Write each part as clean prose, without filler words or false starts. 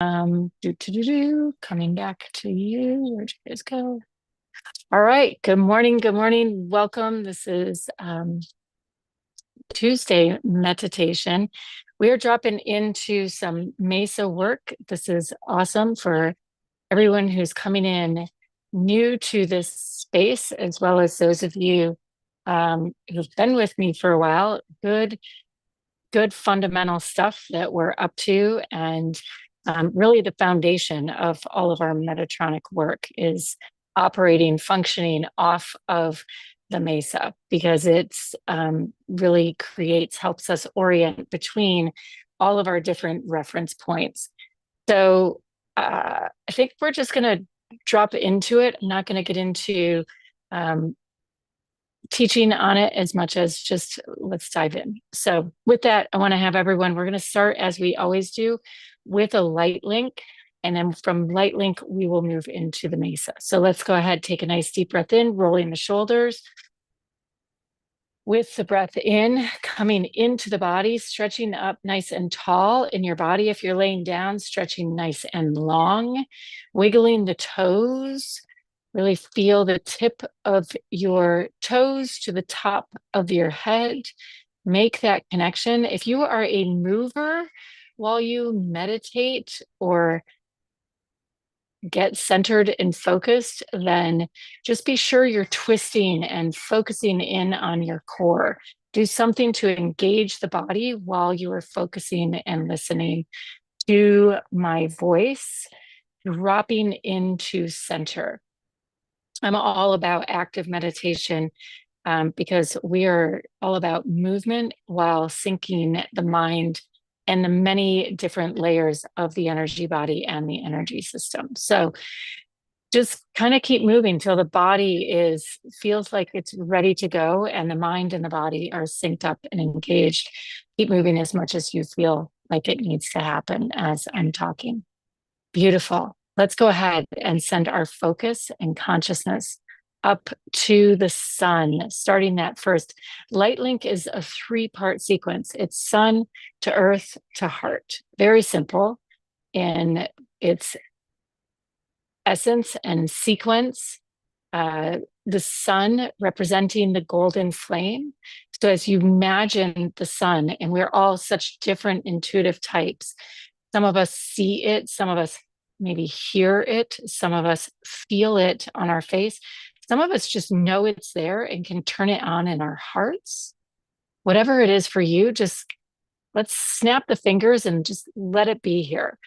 Coming back to you. Where'd you guys go? All right. Good morning. Good morning. Welcome. This is Tuesday meditation. We are dropping into some Mesa work. This is awesome for everyone who's coming in new to this space, as well as those of you who've been with me for a while. Good fundamental stuff that we're up to, and really the foundation of all of our Metatronic work is operating, functioning off of the Mesa, because it's really helps us orient between all of our different reference points. So I think we're just going to drop into it. I'm not going to get into um, teaching on it as much as just let's dive in. So with that, I want to have everyone, we're going to start as we always do with a light link. And then from light link, we will move into the Mesa. So let's go ahead, take a nice deep breath in, rolling the shoulders. With the breath in, coming into the body, stretching up nice and tall in your body. If you're laying down, stretching nice and long, wiggling the toes. Really feel the tip of your toes to the top of your head. Make that connection. If you are a mover while you meditate or get centered and focused, then just be sure you're twisting and focusing in on your core. Do something to engage the body while you are focusing and listening to my voice, dropping into center. I'm all about active meditation because we are all about movement while syncing the mind and the many different layers of the energy body and the energy system. So just kind of keep moving till the body feels like it's ready to go, and the mind and the body are synced up and engaged. Keep moving as much as you feel like it needs to happen as I'm talking. Beautiful. Let's go ahead and send our focus and consciousness up to the sun, starting that first. Light link is a 3-part sequence. It's sun to earth to heart. Very simple in its essence and sequence. The sun representing the golden flame. So as you imagine the sun, and we're all such different intuitive types. Some of us see it, some of us maybe hear it, some of us feel it on our face. Some of us just know it's there and can turn it on in our hearts. Whatever it is for you, just let's snap the fingers and just let it be here.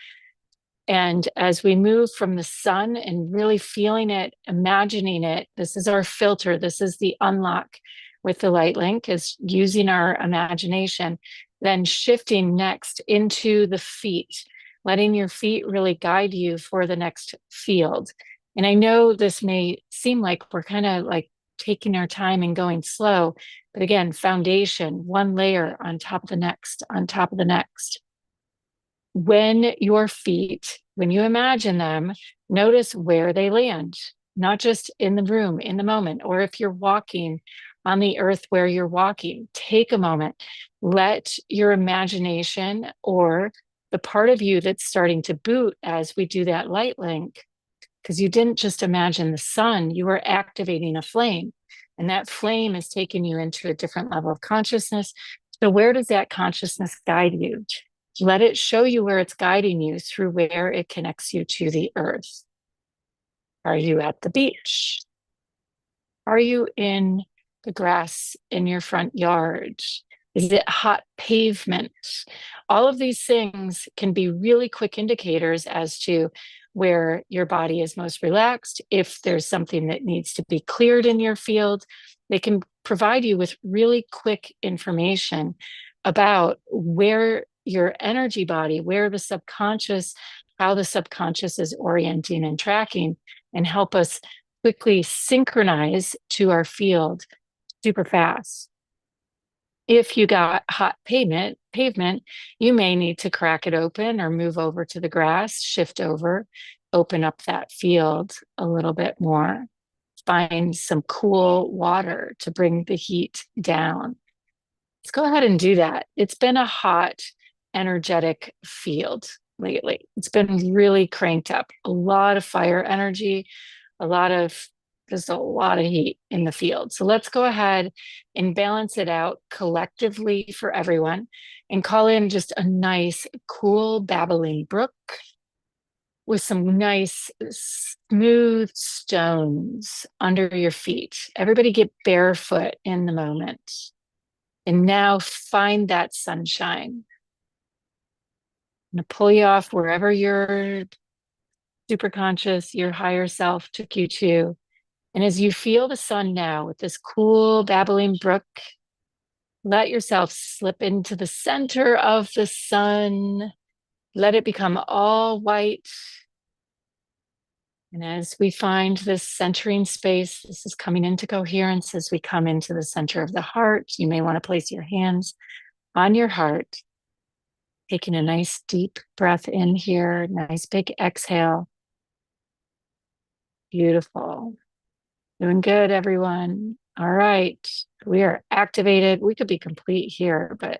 And as we move from the sun and really feeling it, imagining it, this is our filter. This is the unlock with the light link, is using our imagination, then shifting next into the feet, letting your feet really guide you for the next field. And I know this may seem like we're kind of like taking our time and going slow, but again, foundation, one layer on top of the next, on top of the next. When your feet, when you imagine them, notice where they land, not just in the room, in the moment, or if you're walking on the earth where you're walking, take a moment, let your imagination or the part of you that's starting to boot as we do that light link, because you didn't just imagine the sun, you were activating a flame, and that flame is taking you into a different level of consciousness. So where does that consciousness guide you? Let it show you where it's guiding you through where it connects you to the earth. Are you at the beach? Are you in the grass in your front yard? Is it hot pavement? All of these things can be really quick indicators as to where your body is most relaxed. If there's something that needs to be cleared in your field, they can provide you with really quick information about where your energy body, where the subconscious, how the subconscious is orienting and tracking, and help us quickly synchronize to our field super fast. If you got hot pavement, you may need to crack it open or move over to the grass, shift over, open up that field a little bit more. Find some cool water to bring the heat down. Let's go ahead and do that. It's been a hot, energetic field. lately. It's been really cranked up. A lot of fire energy, a lot of just a lot of heat in the field. So let's go ahead and balance it out collectively for everyone and call in just a nice, cool, babbling brook with some nice, smooth stones under your feet. Everybody get barefoot in the moment. And now find that sunshine. I'm going to pull you off wherever your super conscious, your higher self took you to. And as you feel the sun now with this cool, babbling brook, let yourself slip into the center of the sun. Let it become all white. And as we find this centering space, this is coming into coherence as we come into the center of the heart. You may want to place your hands on your heart, taking a nice deep breath in here, nice big exhale. Beautiful. Doing good, everyone. All right. We are activated. We could be complete here, but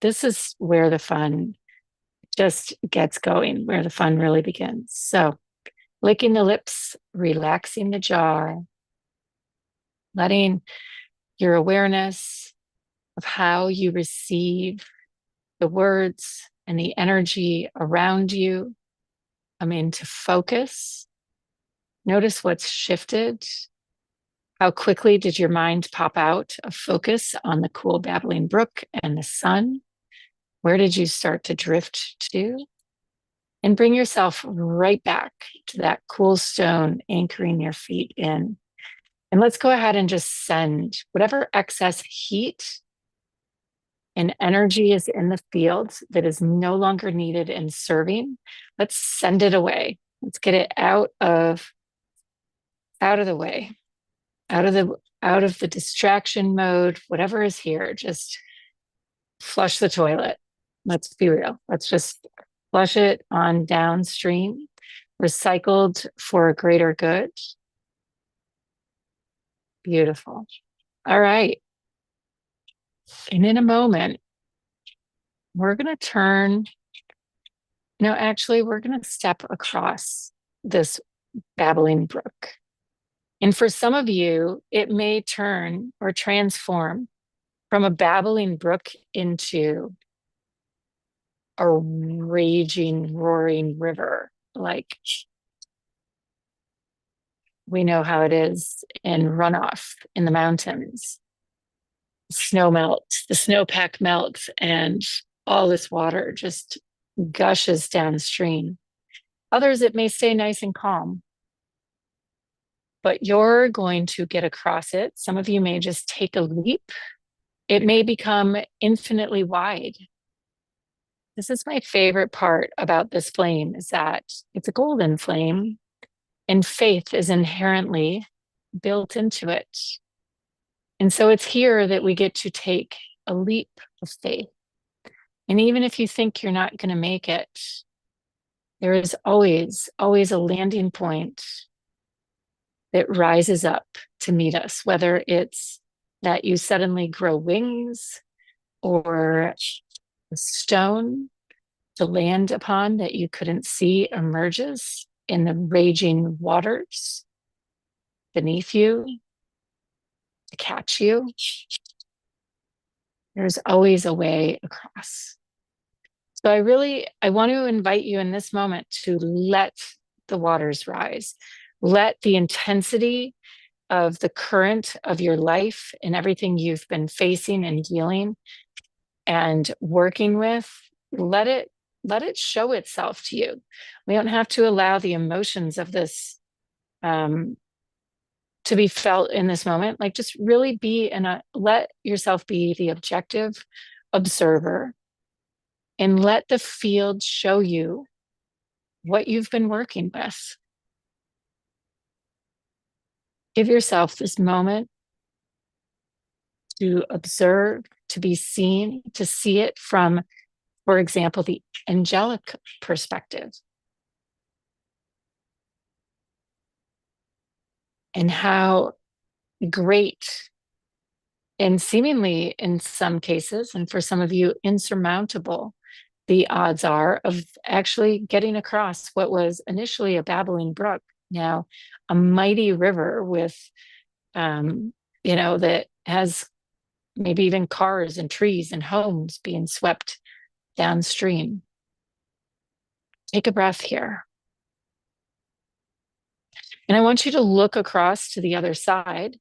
this is where the fun just gets going, where the fun really begins. So, licking the lips, relaxing the jaw, letting your awareness of how you receive the words and the energy around you come into focus. Notice what's shifted. How quickly did your mind pop out of focus on the cool babbling brook and the sun? Where did you start to drift to? And bring yourself right back to that cool stone anchoring your feet in. And let's go ahead and just send whatever excess heat and energy is in the field that is no longer needed in serving. Let's send it away. Let's get it out of the way, out of the distraction mode, whatever is here. Just flush the toilet. Let's be real. Let's just flush it on downstream, recycled for a greater good. Beautiful. All right. And in a moment, we're going to turn, no, actually, we're going to step across this babbling brook. And for some of you, it may turn or transform from a babbling brook into a raging, roaring river. Like we know how it is in runoff in the mountains. Snow melts, the snowpack melts, and all this water just gushes downstream. Others, it may stay nice and calm, but you're going to get across it. Some of you may just take a leap. It may become infinitely wide. This is my favorite part about this flame is that it's a golden flame and faith is inherently built into it. And so it's here that we get to take a leap of faith. And even if you think you're not going to make it, there is always, always a landing point that rises up to meet us, whether it's that you suddenly grow wings or a stone to land upon that you couldn't see emerges in the raging waters beneath you to catch you. There's always a way across. So I want to invite you in this moment to let the waters rise. Let the intensity of the current of your life and everything you've been facing and dealing and working with, let it show itself to you. We don't have to allow the emotions of this to be felt in this moment. Like just really let yourself be the objective observer and let the field show you what you've been working with. Give yourself this moment to observe, to be seen, to see it from, for example, the angelic perspective. And how great and seemingly in some cases, and for some of you, insurmountable the odds are of actually getting across what was initially a babbling brook, now a mighty river with, that has maybe even cars and trees and homes being swept downstream. Take a breath here. And I want you to look across to the other side.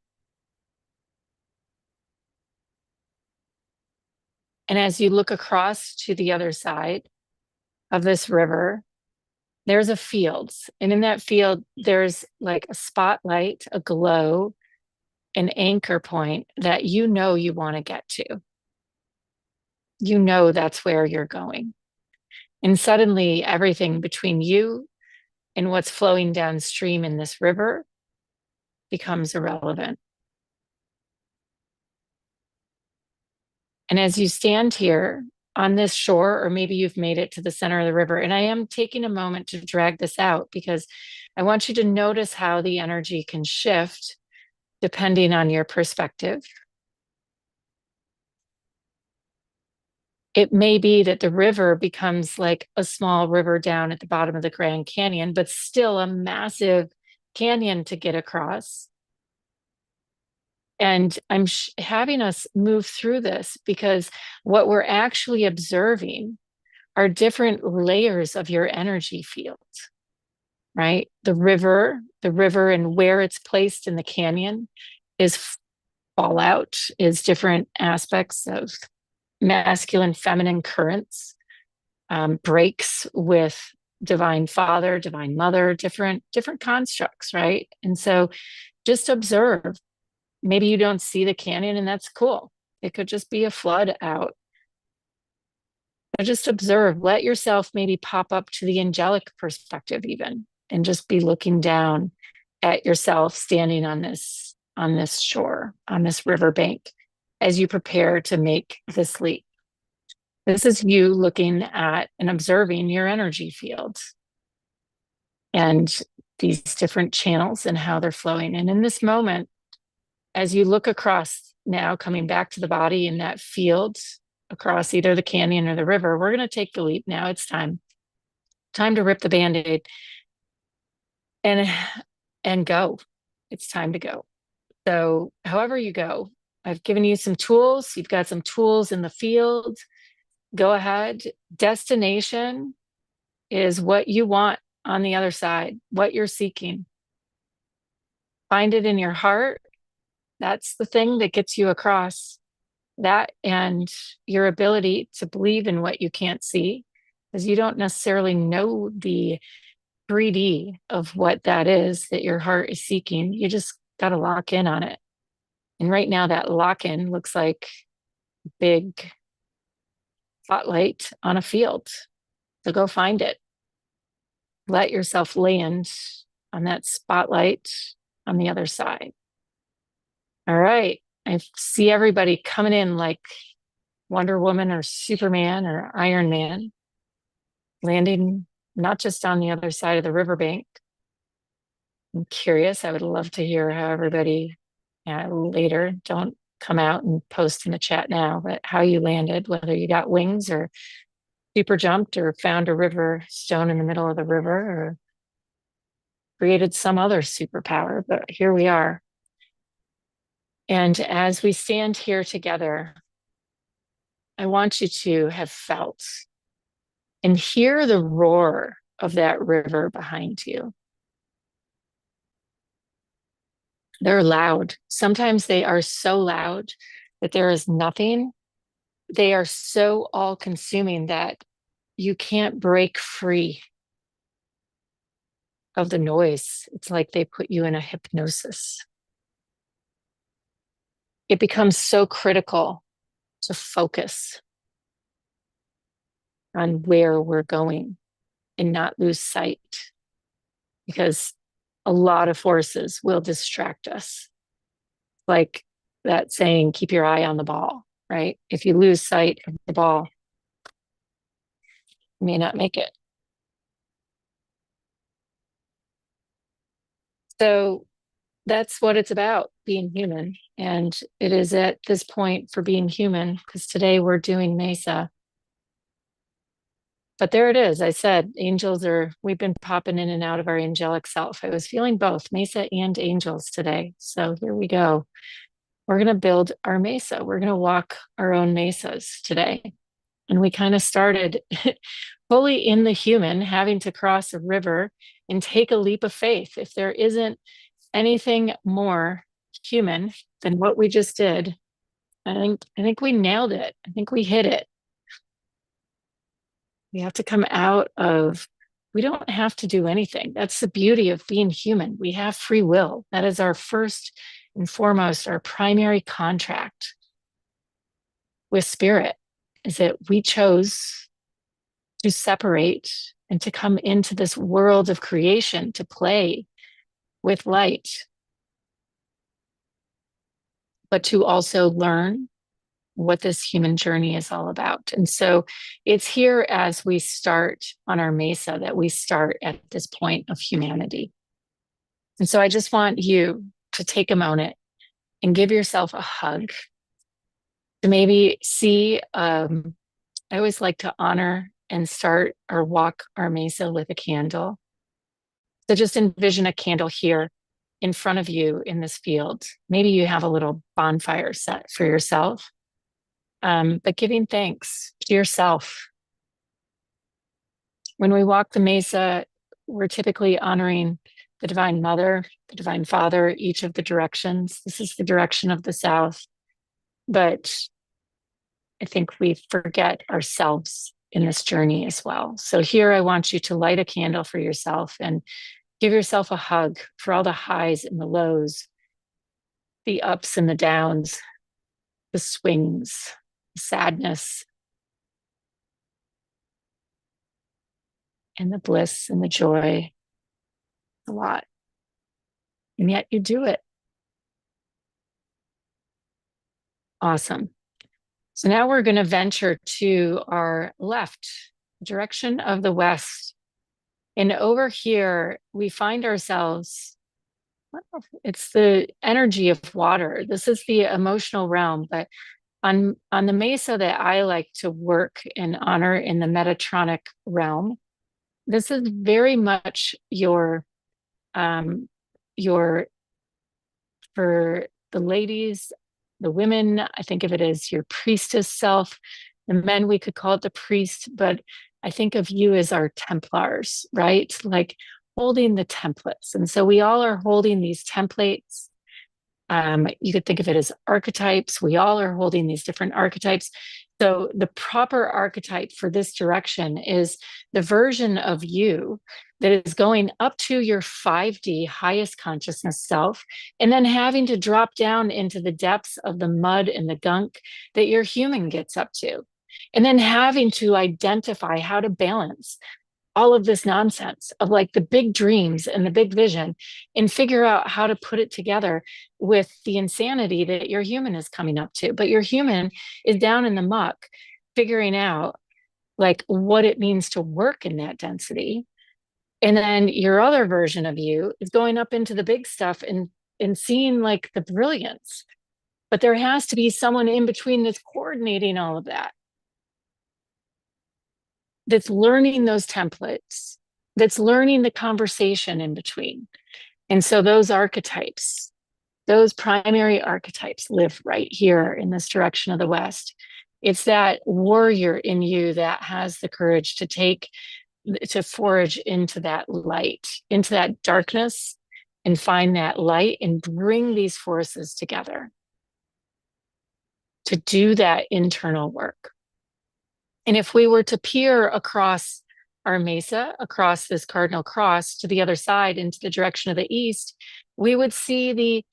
And as you look across to the other side of this river, there's a field. And in that field, there's like a spotlight, a glow, an anchor point that you want to get to. You know that's where you're going. And suddenly, everything between you and what's flowing downstream in this river becomes irrelevant. And as you stand here on this shore, or maybe you've made it to the center of the river, and I am taking a moment to drag this out because I want you to notice how the energy can shift depending on your perspective. It may be that the river becomes like a small river down at the bottom of the Grand Canyon, but still a massive canyon to get across. And I'm having us move through this because what we're actually observing are different layers of your energy field, right? The river and where it's placed in the canyon is fallout, is different aspects of masculine, feminine currents, breaks with divine father, divine mother, different constructs, right? And so just observe. Maybe you don't see the canyon, and that's cool. It could just be a flood out. But just observe, let yourself maybe pop up to the angelic perspective even, and just be looking down at yourself standing on this shore, on this riverbank, as you prepare to make this leap. This is you looking at and observing your energy field and these different channels and how they're flowing. And in this moment, as you look across now, coming back to the body in that field across either the canyon or the river, we're going to take the leap now. It's time to rip the Band-Aid and go. It's time to go. So however you go, I've given you some tools. You've got some tools in the field. Go ahead. Destination is what you want on the other side, what you're seeking. Find it in your heart. That's the thing that gets you across. That and your ability to believe in what you can't see, because you don't necessarily know the 3D of what that is that your heart is seeking. You just got to lock in on it. And right now, that lock in looks like a big spotlight on a field. So go find it. Let yourself land on that spotlight on the other side. All right. I see everybody coming in like Wonder Woman or Superman or Iron Man, landing not just on the other side of the riverbank. I'm curious. I would love to hear how everybody later, don't come out and post in the chat now, but how you landed, whether you got wings or super jumped or found a river stone in the middle of the river or created some other superpower. But here we are. And as we stand here together, I want you to have felt and hear the roar of that river behind you. They're loud. Sometimes they are so loud that there is nothing. They are so all-consuming that you can't break free of the noise. It's like they put you in a hypnosis. It becomes so critical to focus on where we're going and not lose sight, because a lot of forces will distract us. Like that saying, keep your eye on the ball, right? If you lose sight of the ball, you may not make it. So that's what it's about, being human. And it is at this point for being human, because today we're doing Mesa. But there it is. I said, we've been popping in and out of our angelic self. I was feeling both Mesa and angels today. So here we go. We're going to build our Mesa. We're going to walk our own Mesas today. And we kind of started fully in the human, having to cross a river and take a leap of faith. If there isn't anything more human than what we just did, I think we nailed it. I think we hit it. We have to come out of, we don't have to do anything. That's the beauty of being human. We have free will. That is our first and foremost, our primary contract with spirit, is that we chose to separate and to come into this world of creation, to play with light, but to also learn what this human journey is all about. And so it's here as we start on our Mesa that we start at this point of humanity. And so I just want you to take a moment and give yourself a hug, to maybe see, I always like to honor and start or walk our Mesa with a candle. So just envision a candle here in front of you in this field. Maybe you have a little bonfire set for yourself. But giving thanks to yourself. When we walk the Mesa, we're typically honoring the Divine Mother, the Divine Father, each of the directions. This is the direction of the South. But I think we forget ourselves in this journey as well. So here I want you to light a candle for yourself and give yourself a hug for all the highs and the lows, the ups and the downs, the swings, the sadness, and the bliss and the joy. A lot. And yet you do it. Awesome. So now we're going to venture to our left, direction of the west. And over here, we find ourselves, it's the energy of water. This is the emotional realm, but on the Mesa that I like to work and honor in the Metatronic realm, this is very much your for the ladies, the women, I think of it as your priestess self. The men, we could call it the priest, but I think of you as our Templars, right? Like holding the templates. And so we all are holding these templates. You could think of it as archetypes. We all are holding these different archetypes. So the proper archetype for this direction is the version of you that is going up to your 5D highest consciousness self, and then having to drop down into the depths of the mud and the gunk that your human gets up to. And then having to identify how to balance all of this nonsense of like the big dreams and the big vision and figure out how to put it together with the insanity that your human is coming up to. But your human is down in the muck, figuring out like what it means to work in that density. And then your other version of you is going up into the big stuff and seeing like the brilliance. But there has to be someone in between that's coordinating all of that, that's learning those templates, that's learning the conversation in between. And so those archetypes, those primary archetypes live right here in this direction of the West. It's that warrior in you that has the courage to forage into that light, into that darkness, and find that light and bring these forces together to do that internal work. And if we were to peer across our Mesa, across this cardinal cross to the other side into the direction of the east, we would see the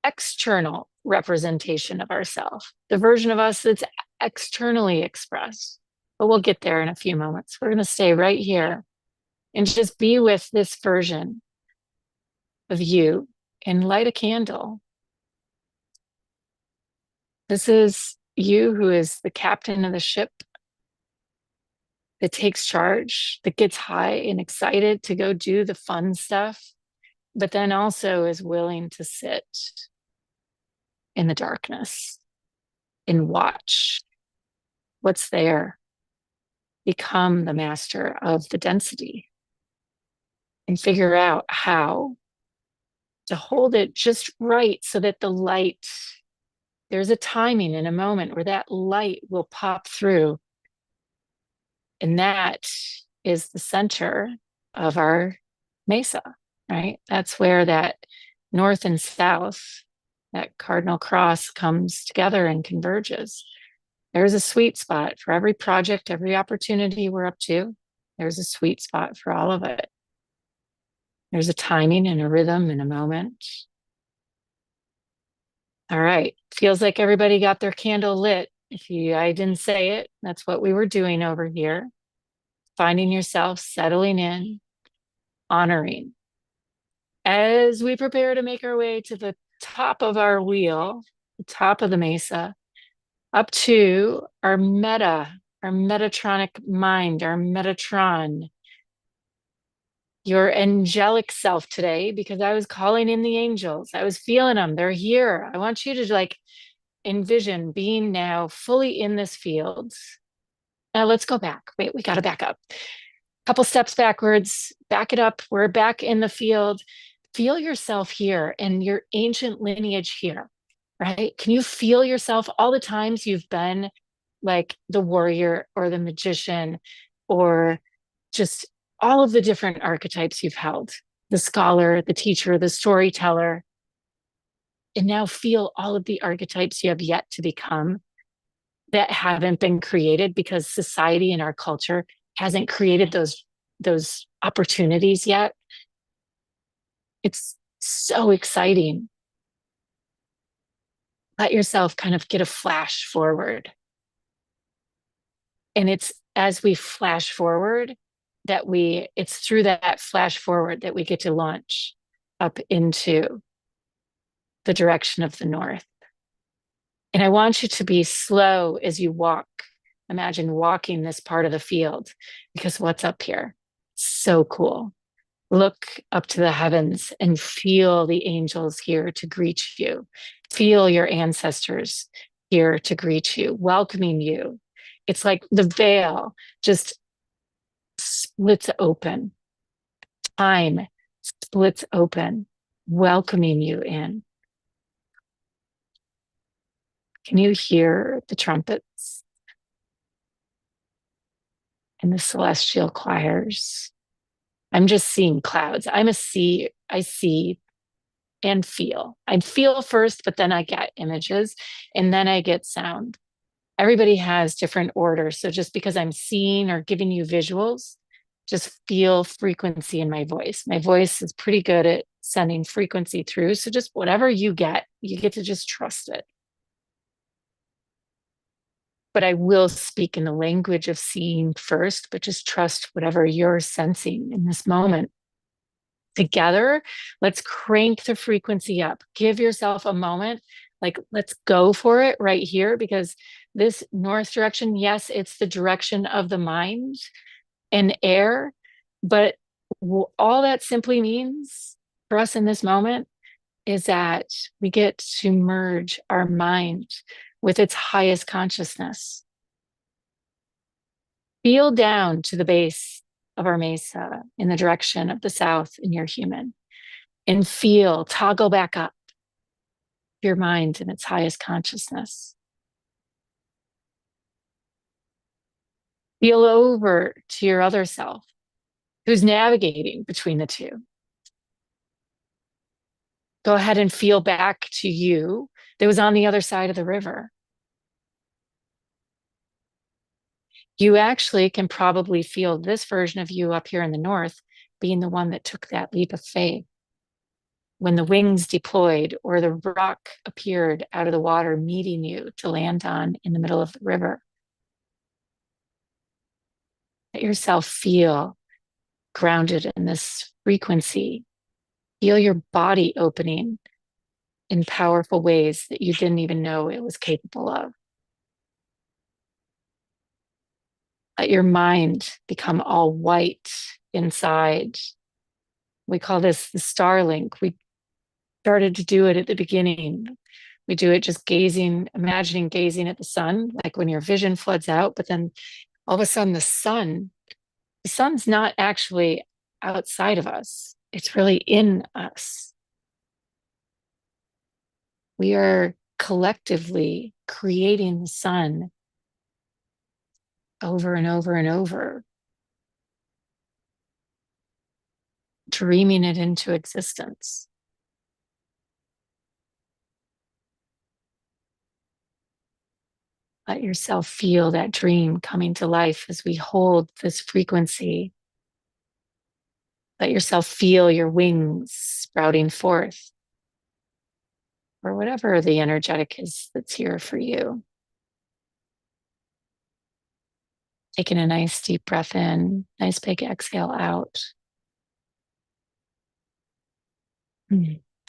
external representation of ourselves, the version of us that's externally expressed. But we'll get there in a few moments. We're going to stay right here and just be with this version of you and light a candle. This is you who is the captain of the ship, that takes charge, that gets high and excited to go do the fun stuff, but then also is willing to sit in the darkness and watch what's there. become the master of the density and figure out how to hold it just right so that the light, there's a timing and a moment where that light will pop through. And that is the center of our Mesa, right? That's where that north and south, that cardinal cross comes together and converges. There's a sweet spot for every project, every opportunity we're up to. There's a sweet spot for all of it. There's a timing and a rhythm and a moment. All right. Feels like everybody got their candle lit. I didn't say it, that's what we were doing over here. Finding yourself, settling in, honoring. As we prepare to make our way to the top of our wheel, the top of the Mesa, up to our Metatronic mind, our Metatron, your angelic self today, because I was calling in the angels. I was feeling them. They're here. I want you to like envision being now fully in this field. Now let's go back. Wait, we got to back up. Couple steps backwards, back it up. We're back in the field. Feel yourself here and your ancient lineage here, right? Can you feel yourself all the times you've been like the warrior or the magician or just all of the different archetypes you've held, the scholar, the teacher, the storyteller, and now feel all of the archetypes you have yet to become that haven't been created because society and our culture hasn't created those opportunities yet. It's so exciting. Let yourself kind of get a flash forward. And it's as we flash forward that it's through that flash forward that we get to launch up into the direction of the north. And I want you to be slow as you walk. Imagine walking this part of the field because what's up here? So cool. Look up to the heavens and feel the angels here to greet you. Feel your ancestors here to greet you, welcoming you. It's like the veil just splits open. Time splits open, welcoming you in. Can you hear the trumpets and the celestial choirs? I'm just seeing clouds. I see and feel. I feel first, but then I get images and then I get sound. Everybody has different orders. So just because I'm seeing or giving you visuals, just feel frequency in my voice. My voice is pretty good at sending frequency through. So just whatever you get to just trust it. But I will speak in the language of seeing first, but just trust whatever you're sensing in this moment. Together, let's crank the frequency up. Give yourself a moment. Like, let's go for it right here because this north direction, yes, it's the direction of the mind and air, but all that simply means for us in this moment is that we get to merge our mind with its highest consciousness. Feel down to the base of our Mesa in the direction of the south in your human and toggle back up your mind in its highest consciousness. Feel over to your other self who's navigating between the two. Go ahead and feel back to you that was on the other side of the river. You actually can probably feel this version of you up here in the north being the one that took that leap of faith. When the wings deployed or the rock appeared out of the water, meeting you to land on in the middle of the river. Let yourself feel grounded in this frequency. Feel your body opening in powerful ways that you didn't even know it was capable of. Let your mind become all white inside. We call this the Starlink. We started to do it at the beginning. We do it just imagining gazing at the sun, like when your vision floods out, but then all of a sudden the sun's not actually outside of us. It's really in us. We are collectively creating the sun over and over and over, dreaming it into existence. Let yourself feel that dream coming to life as we hold this frequency. Let yourself feel your wings sprouting forth, or whatever the energetic is that's here for you. Taking a nice deep breath in, nice big exhale out.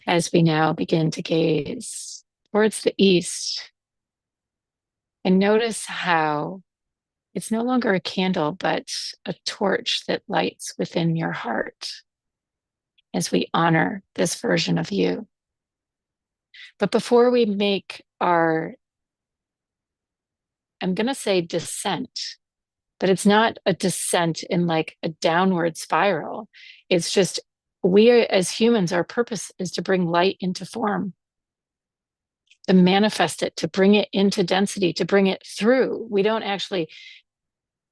As we now begin to gaze towards the east and notice how it's no longer a candle, but a torch that lights within your heart as we honor this version of you. But before we make our, I'm going to say descent, but it's not a descent in like a downward spiral. It's just we are, as humans, our purpose is to bring light into form, to manifest it, to bring it into density, to bring it through. We don't actually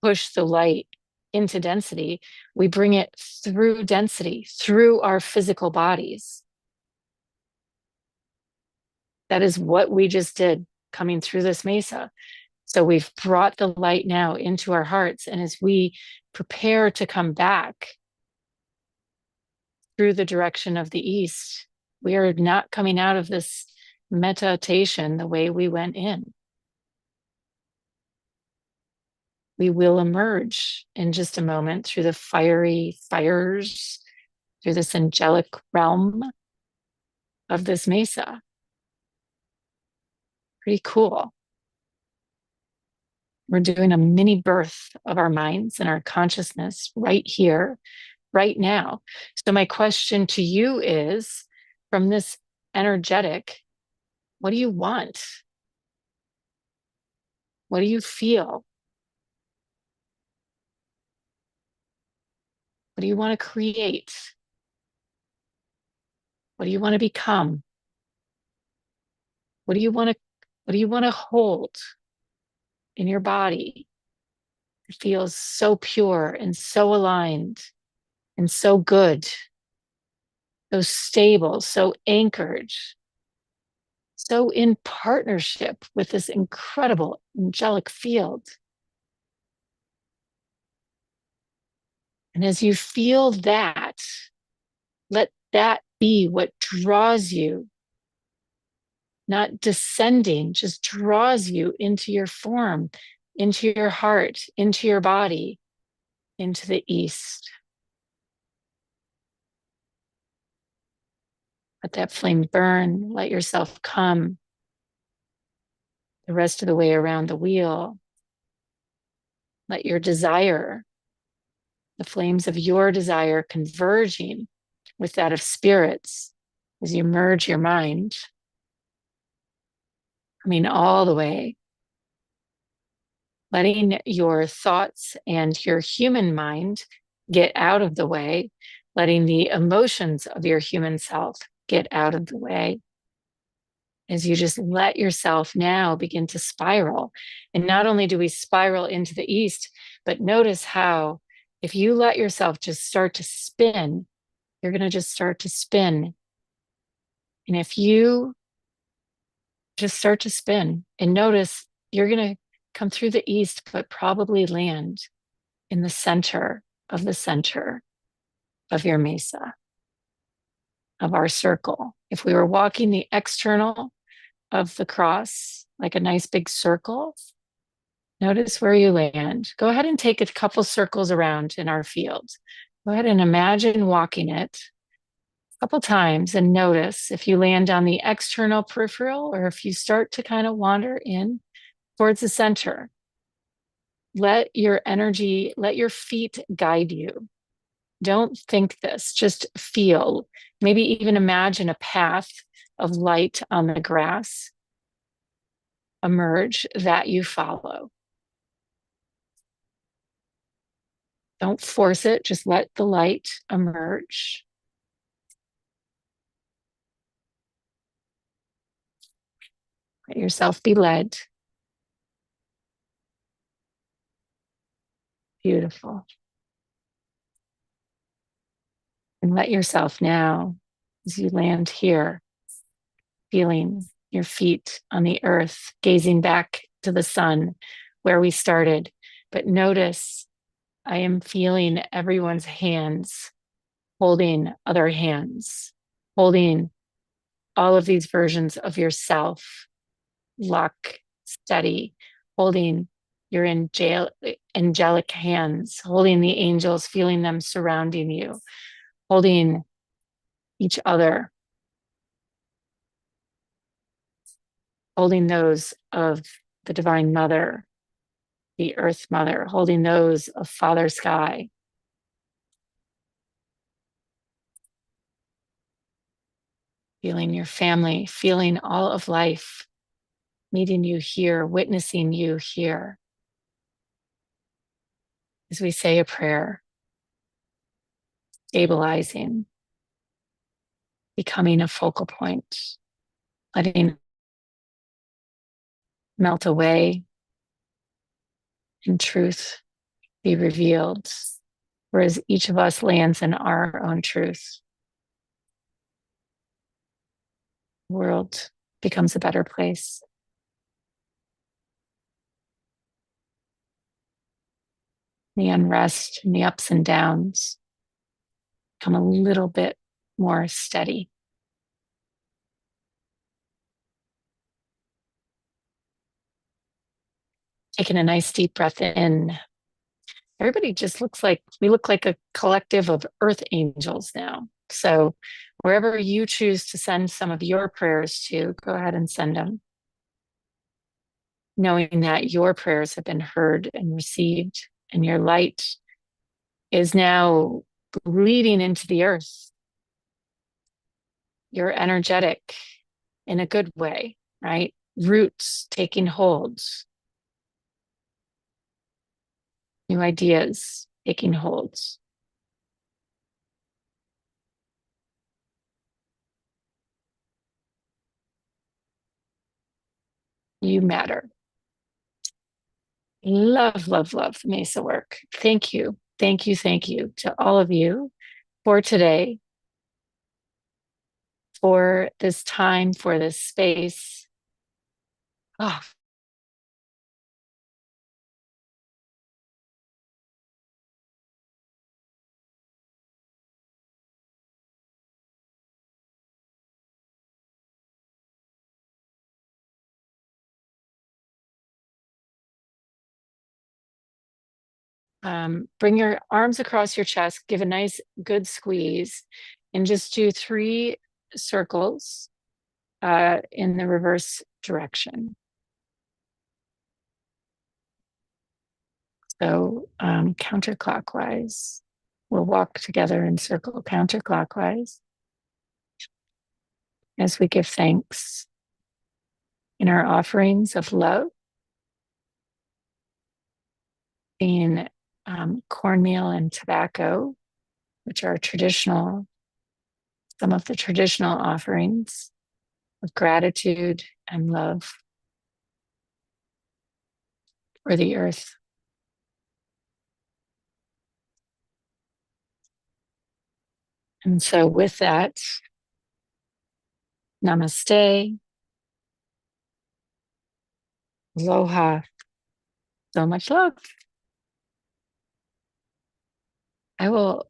push the light into density. We bring it through density, through our physical bodies. That is what we just did coming through this mesa. So we've brought the light now into our hearts. And as we prepare to come back through the direction of the east, we are not coming out of this meditation the way we went in. We will emerge in just a moment through the fiery fires, through this angelic realm of this mesa. Pretty cool. We're doing a mini birth of our minds and our consciousness right here, right now. So my question to you is, from this energetic, what do you want? What do you feel? What do you want to create? What do you want to become? What do you want to hold in your body? It feels so pure and so aligned and so good, so stable, so anchored, so in partnership with this incredible angelic field. And as you feel that, let that be what draws you, not descending, just draws you into your form, into your heart, into your body, into the east. Let that flame burn. Let yourself come the rest of the way around the wheel. Let your desire, the flames of your desire, converging with that of spirits as you merge your mind, coming all the way, letting your thoughts and your human mind get out of the way, letting the emotions of your human self get out of the way, as you just let yourself now begin to spiral. And not only do we spiral into the east, but notice how if you let yourself just start to spin, you're going to just start to spin. And if you just start to spin and notice, you're going to come through the east, but probably land in the center of your mesa, of our circle. If we were walking the external of the cross, like a nice big circle, notice where you land. Go ahead and take a couple circles around in our field. Go ahead and imagine walking it a couple times and notice if you land on the external peripheral or if you start to kind of wander in towards the center. Let your energy, let your feet guide you. Don't think this, just feel. Maybe even imagine a path of light on the grass emerge that you follow. Don't force it, just let the light emerge. Let yourself be led. Beautiful. And let yourself now, as you land here, feeling your feet on the earth, gazing back to the sun where we started. But notice I am feeling everyone's hands holding other hands, holding all of these versions of yourself, lock steady, holding your angelic hands, holding the angels, feeling them surrounding you, holding each other, holding those of the Divine Mother, the Earth Mother, holding those of Father Sky. Feeling your family, feeling all of life, meeting you here, witnessing you here. As we say a prayer, stabilizing, becoming a focal point, letting melt away and truth be revealed, whereas each of us lands in our own truth. The world becomes a better place. The unrest and the ups and downs become a little bit more steady. Taking a nice deep breath in. Everybody just looks like we look like a collective of earth angels now. So wherever you choose to send some of your prayers to, go ahead and send them, knowing that your prayers have been heard and received, and your light is now bleeding into the earth. You're energetic in a good way, right? Roots taking hold, new ideas taking hold. You matter. Love, love, love the Mesa work. Thank you. Thank you. Thank you to all of you for today, for this time, for this space. Oh, bring your arms across your chest, give a nice, good squeeze, and just do 3 circles in the reverse direction. So counterclockwise. We'll walk together in circle counterclockwise as we give thanks in our offerings of love, being cornmeal and tobacco, which are traditional, some of the traditional offerings of gratitude and love for the earth. And so with that, namaste, aloha, so much love. I will